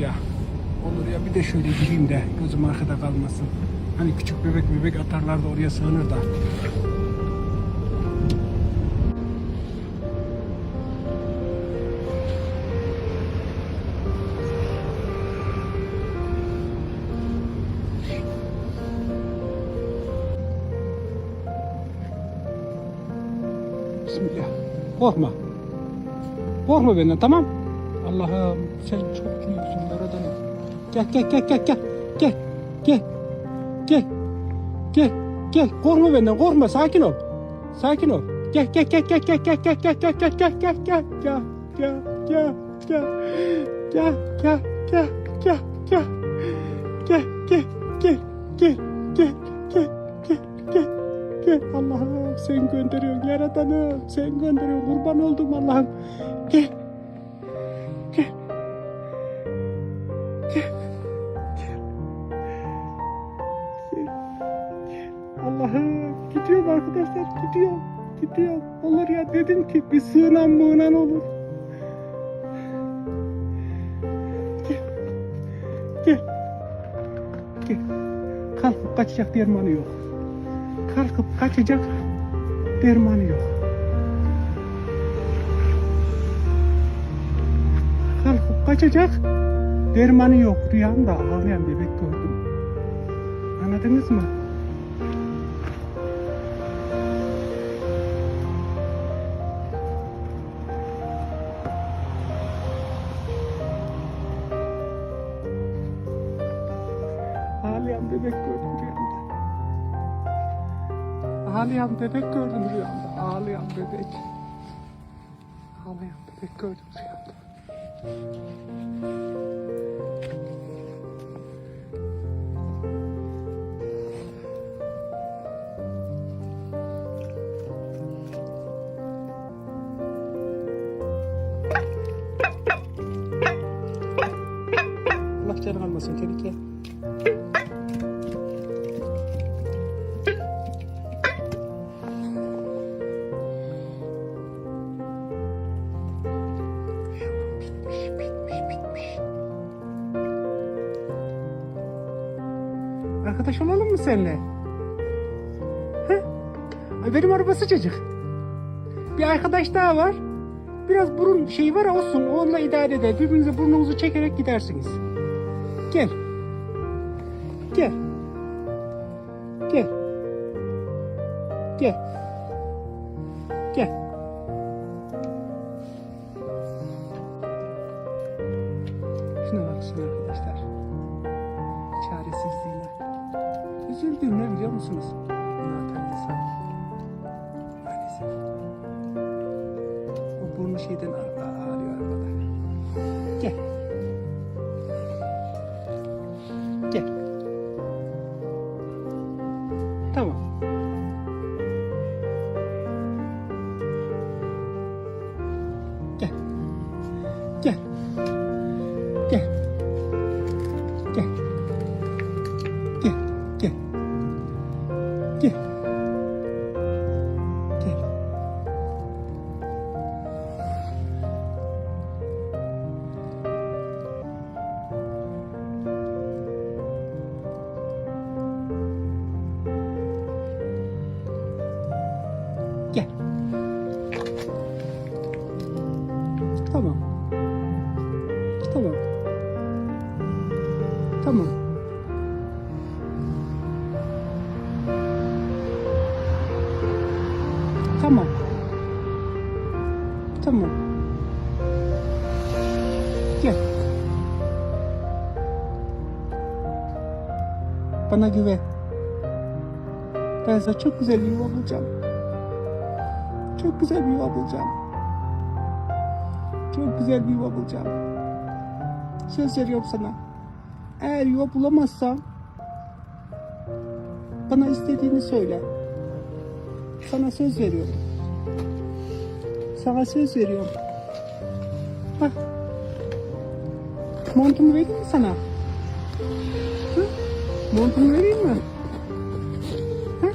ya. Olur ya, bir de şöyle gireyim de gözüm arkada kalmasın. Hani küçük bebek atarlar da oraya sığınır da. Bismillah. Korkma. Korkma benden, tamam? Allah'ım sen çok büyüksün yaradanım. Gel. Gel. Korkma benden, korkma. Sakin ol. Gel. Allah'ım sen gönderiyorsun yaradanım. Sen gönderiyorsun, kurban oldum Allah'ım. Gel. Allah'ım gidiyorum arkadaşlar, gidiyorum. Olur ya, dedim ki bir sığınan mığınan olur. Gel. Kalkıp kaçacak dermanı yok. Kalkıp kaçacak dermanı yok. Rüyamda ağlayan bebek gördüm. Anladınız mı? Ağlayan bebek gördüm rüyamda. Ağlayan bebek gördüm rüyamda. Ağlayan bebek gördüm rüyamda. Allah canını almasın tehlike. Arkadaş olalım mı seninle? He? Ay benim araba sıcacık. Bir arkadaş daha var. Biraz burun şeyi var, olsun, onunla idare eder. Birbirinize burnunuzu çekerek gidersiniz. Gel. Şuna baksın arkadaşlar. Çaresizliğine. Üzüldüğüm ne biliyor musunuz? Zaten insan. Maalesef. O burnu şeyden ağrıyor arabada. Gel. Tamam. Gel. Tamam. Gel. Bana güven. Ben sana çok güzel bir yuva bulacağım. Çok güzel bir yuva bulacağım. Söz veriyorum sana. Eğer yuva bulamazsam bana istediğini söyle. Sana söz veriyorum. Bak. Montumu vereyim mi sana? Hı? Montumu vereyim mi? Hı?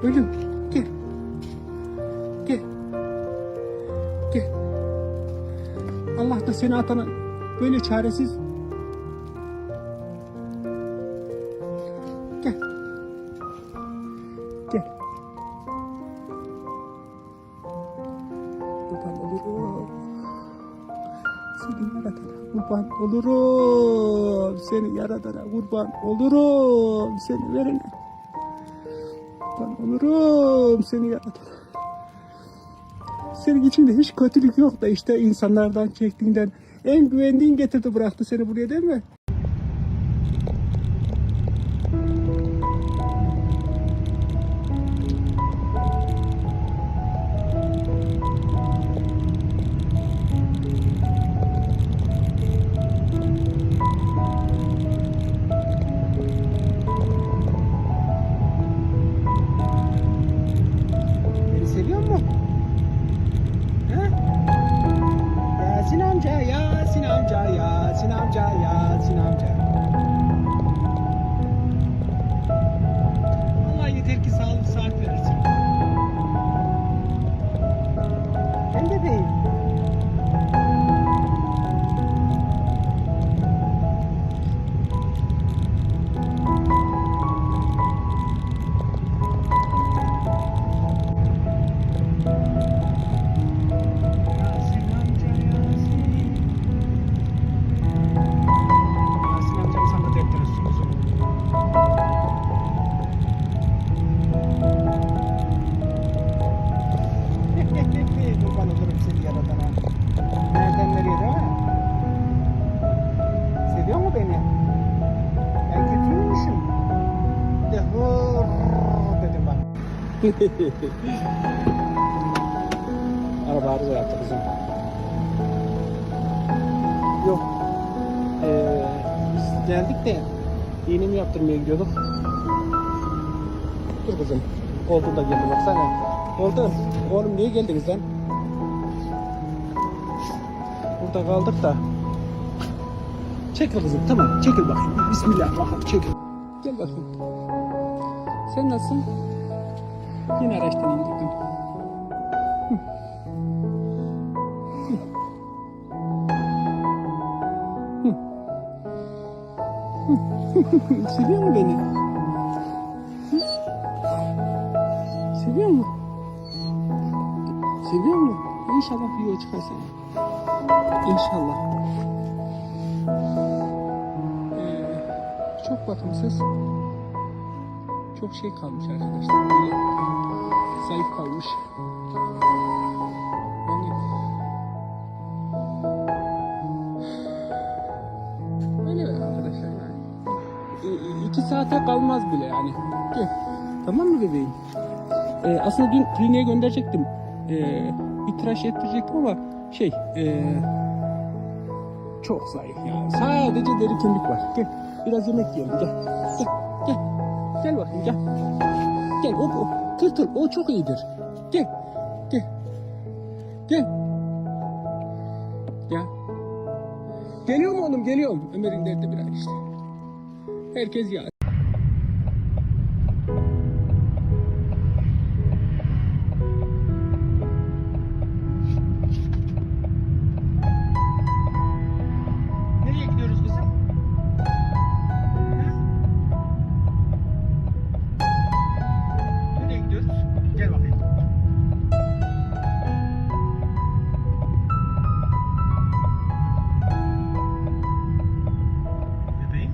Ölüm. Gel. Allah da seni atana böyle çaresiz kurban olurum. Seni yaratana kurban olurum. Seni yaratana kurban olurum. Seni verene kurban olurum. Seni yaratana. Senin içinde hiç kötülük yok da işte insanlardan çektiğinden en güvendiğin getirdi bıraktı seni buraya değil mi? Beni seviyor musun? Yasin amca, Yasin amca, Yasin amca, Yasin amca. Allah yeter ki sağlık saat verirsin. Ben bebeğim. Yasin amca, Yasin. Yasin amcam sana dertler sunsun. Kurban olurum seni yaratana. Nereden nereye değil mi? Seviyor mu beni? Ben kötüymüşüm. De hır dedim bak. Araba arıza yaptı kızım. Yok. Biz geldik de iğne mi yaptırmaya gidiyorduk. Dur kızım. Oldu da geldi baksana. Oldu. Oğlum niye geldiniz lan? Burada kaldık da. Çekil kızım tamam çekil bakayım. Bismillahirrahmanirrahim çekil. Gel bakayım. Sen nasılsın? Yine araçtan indirdim. Seviyor mu beni? Seviyor mu? Seviyor mu? İnşallah bir yol çıkarsın. İnşallah. Çok bakımsız. Çok şey kalmış arkadaşlar. Böyle zayıf kalmış. Yani öyle arkadaşlar yani. 2 saate kalmaz bile yani. Gel. Tamam mı bebeğim? Aslında dün kliniğe gönderecektim. Bir tıraş ettirecektim ama çok zayıf ya. Sadece deri kemik var. Gel. Biraz yemek yiyelim. Gel. Gel. Gel. Gel bakayım gel. Gel. O tırtıl. O çok iyidir. Gel. Gel. Gel. Gel. Geliyorum oğlum geliyorum. Ömer'in derdi bir ay işte. Herkes ya. Nereye gidiyoruz kızım? Ha? Nereye gidiyoruz? Gel bakayım. Bebeğim.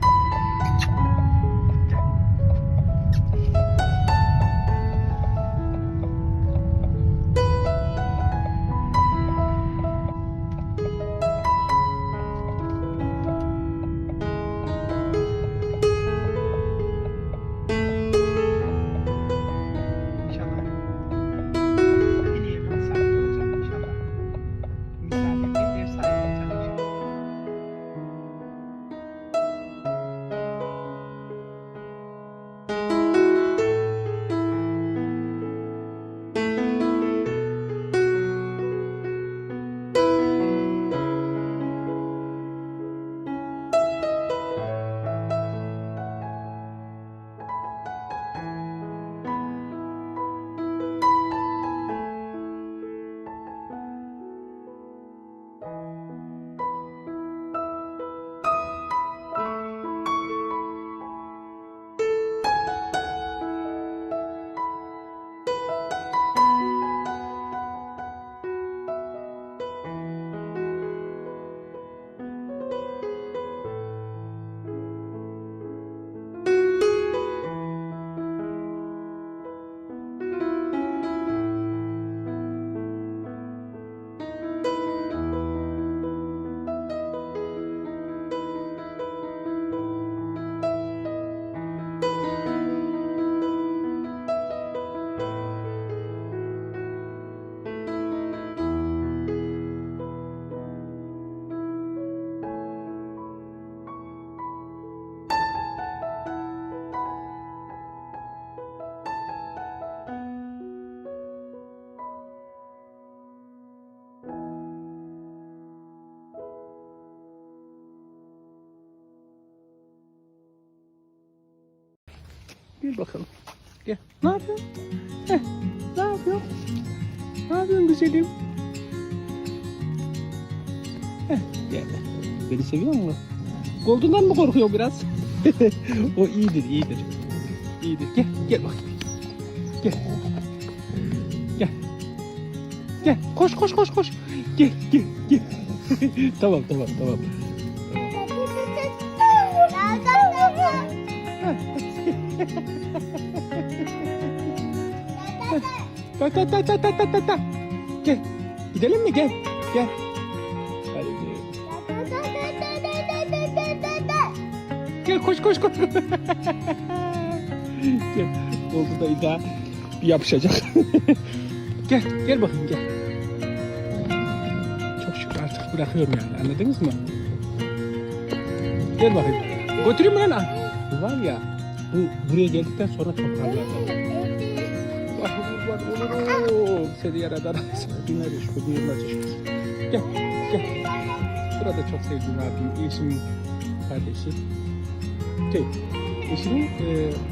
Gel bakalım. Gel. Ne yapıyorsun? Heh. Ne yapıyorsun? Ne yapıyorsun güzelim? Heh. Gel. Beni seviyor musun? Golden'dan mı korkuyor biraz? O iyidir, iyidir. İyidir. Gel, gel bak. Gel. Gel. Gel. Koş, koş, koş, koş. Gel, gel, gel. Tamam, tamam, tamam. Tak tak tak tak tak tak tak tak. Gel. Gidelim mi? Gel. Gel. Hadi gidelim. Gel koş koş koş. Gel. Oldu da illa bir yapışacak. Gel. Gel bakayım gel. Çok şükür artık bırakıyorum yani. Anladınız mı? Gel bakayım. Götüreyim mi lan? Bu var ya. Buraya geldikten sonra çok parladı. Var olurum. Seni yaradan günler şu düğünler şu. Gel, gel. Burada çok sevdiğim abim, eşimin kardeşi. Eşimin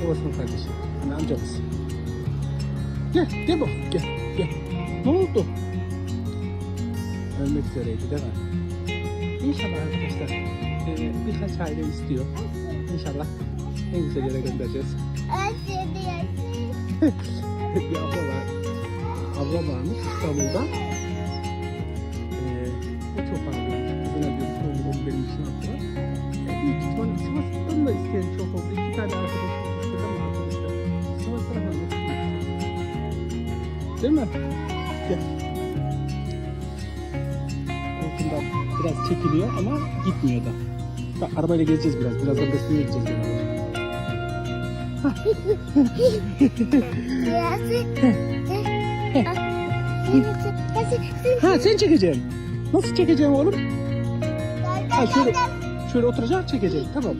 babasının kardeşi. Yani amcamız. Gel, gel bak, gel, gel. Ne oldu? Ölmek üzereydi değil mi? İnşallah arkadaşlar birkaç aile istiyor. İnşallah en güzel yere göndereceğiz. Bir abla var. Abla varmış İstanbul'da. O çok ağlıyor. Kızına diyor sorumluluğum benim için attılar. Büyük ihtimalle Sivas'tan da isteyen çok oldu. 2 tane arkadaşım istedi ama arkadaşlar Sivas tarafından da değil mi? Gel. Altından biraz çekiliyor ama gitmiyor da. Bak arabayla gezeceğiz biraz. Birazdan besmeye gideceğiz beraber. Ha sen çekeceksin. Nasıl çekeceksin oğlum? Ha şöyle oturacak çekeceksin. Tamam.